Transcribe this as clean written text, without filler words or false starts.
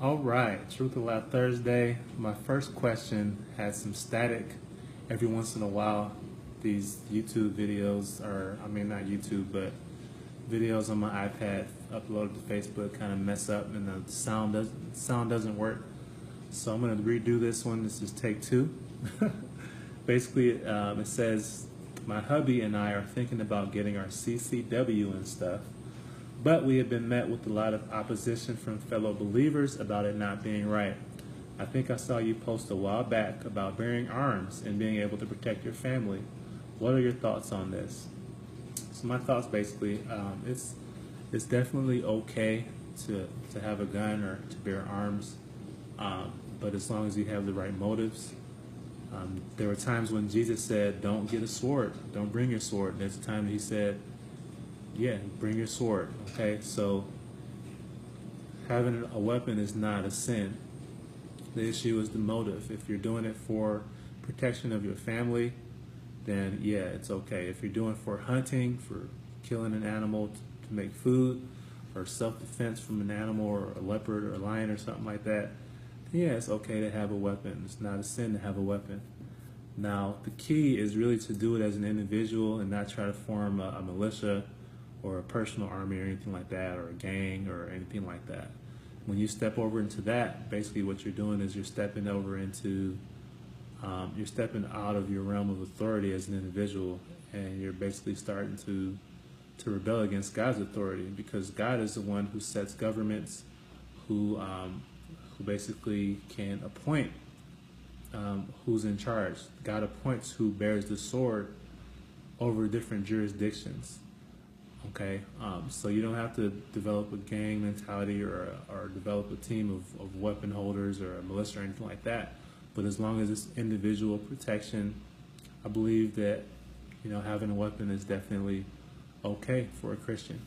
All right, Truth or Lie Thursday. My first question had some static every once in a while. These YouTube videos, or I mean, not YouTube, but videos on my iPad uploaded to Facebook kind of mess up and the sound doesn't work. So I'm going to redo this one. This is take two. Basically, it says, my hubby and I are thinking about getting our CCW and stuff, but we have been met with a lot of opposition from fellow believers about it not being right. I think I saw you post a while back about bearing arms and being able to protect your family. What are your thoughts on this? So my thoughts basically, it's definitely okay to have a gun or to bear arms, but as long as you have the right motives. There were times when Jesus said, don't get a sword, don't bring your sword. There's a time that he said, yeah, bring your sword, okay? So having a weapon is not a sin. The issue is the motive. If you're doing it for protection of your family, then yeah, it's okay. If you're doing it for hunting, for killing an animal to make food, or self-defense from an animal or a leopard or a lion or something like that, yeah, it's okay to have a weapon. It's not a sin to have a weapon. Now, the key is really to do it as an individual and not try to form a militia or a personal army or anything like that, or a gang or anything like that. When you step over into that, basically what you're doing is you're stepping over into, you're stepping out of your realm of authority as an individual, and you're basically starting to rebel against God's authority, because God is the one who sets governments, who basically can appoint who's in charge. God appoints who bears the sword over different jurisdictions. Okay, so you don't have to develop a gang mentality or develop a team of weapon holders or a militia or anything like that. But as long as it's individual protection, I believe that having a weapon is definitely okay for a Christian.